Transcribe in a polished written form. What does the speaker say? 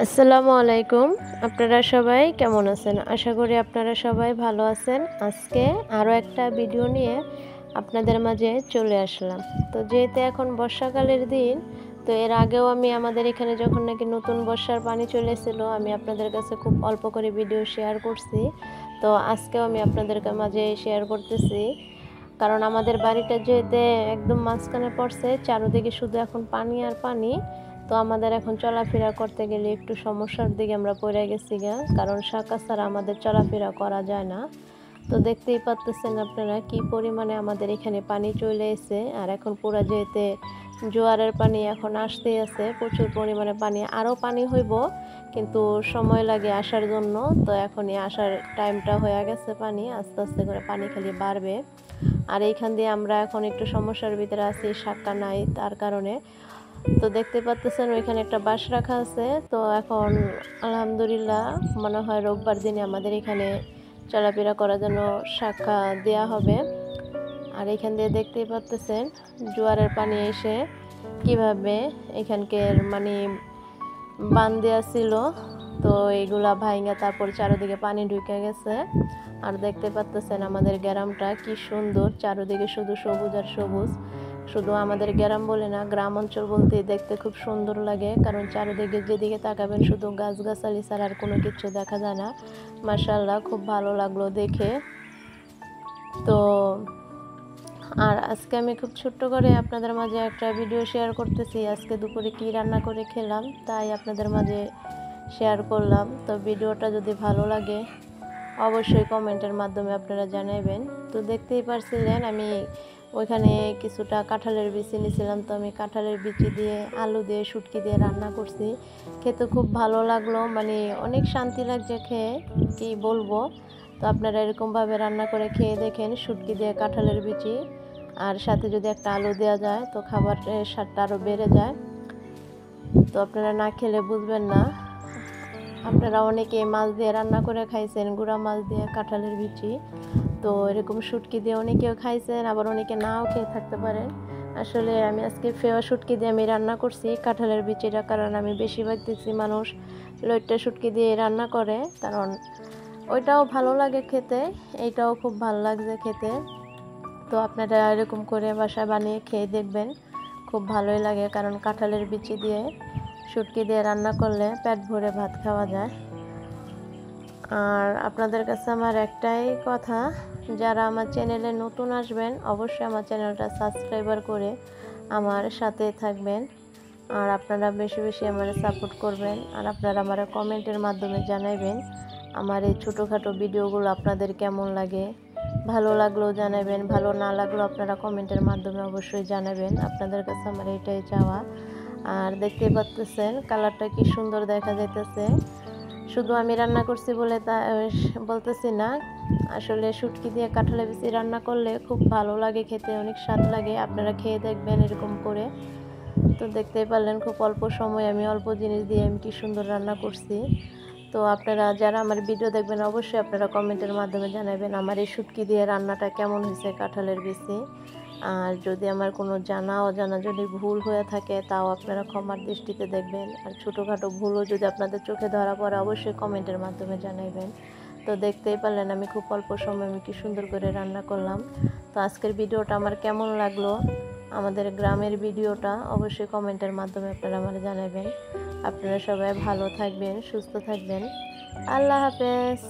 আসসালামু আলাইকুম। আপনারা সবাই কেমন আছেন? আশা করি আপনারা সবাই ভালো আছেন। আজকে আরও একটা ভিডিও নিয়ে আপনাদের মাঝে চলে আসলাম। তো যেহেতু এখন বর্ষাকালের দিন, তো এর আগেও আমি আমাদের এখানে যখন নাকি নতুন বর্ষার পানি চলেছিল, আমি আপনাদের কাছে খুব অল্প করে ভিডিও শেয়ার করছি। তো আজকেও আমি আপনাদের মাঝে শেয়ার করতেছি। কারণ আমাদের বাড়িটা যেহেতু একদম মাঝখানে পড়ছে, চারদিকে শুধু এখন পানি আর পানি। তো আমাদের এখন চলাফেরা করতে গেলে একটু সমস্যার দিকে আমরা পড়ে গেছি গা, কারণ শাখা ছাড়া আমাদের চলাফেরা করা যায় না। তো দেখতেই পাচ্ছেন আপনারা কি পরিমাণে আমাদের এখানে পানি চলে এসে, আর এখন পুরা যেতে জোয়ারের পানি এখন আসতেই আছে, প্রচুর পরিমাণে পানি, আরও পানি হইব, কিন্তু সময় লাগে আসার জন্য। তো এখনই আসার টাইমটা হয়ে গেছে, পানি আস্তে আস্তে করে পানি খালি বাড়বে। আর এইখান দিয়ে আমরা এখন একটু সমস্যার ভিতরে আছি, শাখা নাই তার কারণে। তো দেখতে পাচ্ছেন ওইখানে একটা বাঁশ রাখা আছে। তো এখন আলহামদুলিল্লাহ মনে হয় রোববার দিনে আমাদের এখানে চলাফেরা করার জন্য শাখা দেয়া হবে। আর এখান দিয়ে দেখতেই পাচ্ছেন জোয়ারের পানি এসে কিভাবে এখানকার বান দেওয়া ছিল, তো এইগুলা ভাইঙ্গা তারপর চারিদিকে পানি ঢুকে গেছে। আর দেখতে পাচ্ছেন আমাদের গ্রামটা কি সুন্দর, চারিদিকে শুধু সবুজ আর সবুজ। শুধু আমাদের গ্রাম বলে না, গ্রাম অঞ্চল বলতে দেখতে খুব সুন্দর লাগে, কারণ চারিদিকে যেদিকে তাকাবেন শুধু গাছগাছালি ছাড়া আর কোনো কিছু দেখা যায় না। মাশাআল্লাহ, খুব ভালো লাগলো দেখে। তো আর আজকে আমি খুব ছোট্ট করে আপনাদের মাঝে একটা ভিডিও শেয়ার করতেছি। আজকে দুপুরে কি রান্না করে খেলাম তাই আপনাদের মাঝে শেয়ার করলাম। তো ভিডিওটা যদি ভালো লাগে অবশ্যই কমেন্টের মাধ্যমে আপনারা জানাবেন। তো দেখতেই পারছিলেন আমি ওইখানে কিছুটা কাঁঠালের বিচি নিয়েছিলাম। তো আমি কাঁঠালের বিচি দিয়ে আলু দিয়ে শুটকি দিয়ে রান্না করছি, খেতে খুব ভালো লাগলো, অনেক শান্তি লাগছে খেয়ে, কি বলবো। তো আপনারা এরকমভাবে রান্না করে খেয়ে দেখেন, শুটকি দিয়ে কাঁঠালের বিচি, আর সাথে যদি একটা আলু দেওয়া যায় তো খাবারের স্বাদটা আরও বেড়ে যায়। তো আপনারা না খেলে বুঝবেন না। আপনারা অনেকে মাছ দিয়ে রান্না করে খাইছেন, গুঁড়া মাছ দিয়ে কাঁঠালের বিচি। তো এরকম শুটকি দিয়ে অনেকেও খাইছেন, আবার অনেকে নাও খেয়ে থাকতে পারেন। আসলে আমি আজকে ফেওয়া শুটকি দিয়ে আমি রান্না করছি কাঁঠালের বিচিটা, কারণ আমি বেশিরভাগ দেখছি মানুষ লইট্টা শুটকি দিয়ে রান্না করে, কারণ ওইটাও ভালো লাগে খেতে, এইটাও খুব ভালো লাগছে খেতে। তো আপনারা এরকম করে বাসায় বানিয়ে খেয়ে দেখবেন, খুব ভালোই লাগে, কারণ কাঁঠালের বিচি দিয়ে শুটকি দিয়ে রান্না করলে পেট ভরে ভাত খাওয়া যায়। আর আপনাদের কাছে আমার একটাই কথা, যারা আমার চ্যানেলে নতুন আসবেন অবশ্যই আমার চ্যানেলটা সাবস্ক্রাইবার করে আমার সাথে থাকবেন। আর আপনারা বেশি বেশি আমার সাপোর্ট করবেন, আর আপনারা আমার কমেন্টের মাধ্যমে জানাবেন আমার এই ছোটোখাটো ভিডিওগুলো আপনাদের কেমন লাগে। ভালো লাগলেও জানাবেন, ভালো না লাগলেও আপনারা কমেন্টের মাধ্যমে অবশ্যই জানাবেন। আপনাদের কাছে আমার এটাই চাওয়া। আর দেখতে পাচ্ছেন কালারটা কি সুন্দর দেখা যাইতেছে। শুধু আমি রান্না করছি বলে তা বলতেছি না, আসলে শুটকি দিয়ে কাঁঠালের বিচি রান্না করলে খুব ভালো লাগে খেতে, অনেক স্বাদ লাগে। আপনারা খেয়ে দেখবেন এরকম করে। তো দেখতেই পারলেন খুব অল্প সময় আমি অল্প জিনিস দিয়ে আমি কি সুন্দর রান্না করছি। তো আপনারা যারা আমার ভিডিও দেখবেন অবশ্যই আপনারা কমেন্টের মাধ্যমে জানাবেন আমার এই শুটকি দিয়ে রান্নাটা কেমন হয়েছে কাঁঠালের বিচি। আর যদি আমার কোনো জানা অজানা যদি ভুল হয়ে থাকে তাও আপনারা ক্ষমার দৃষ্টিতে দেখবেন, আর ছোটোখাটো ভুলও যদি আপনাদের চোখে ধরা পড়ে অবশ্যই কমেন্টের মাধ্যমে জানাবেন। তো দেখতেই পারলেন আমি খুব অল্প সময় আমি কি সুন্দর করে রান্না করলাম। তো আজকের ভিডিওটা আমার কেমন লাগলো, আমাদের গ্রামের ভিডিওটা অবশ্যই কমেন্টের মাধ্যমে আপনারা আমার জানাবেন। আপনারা সবাই ভালো থাকবেন, সুস্থ থাকবেন। আল্লাহ হাফেজ।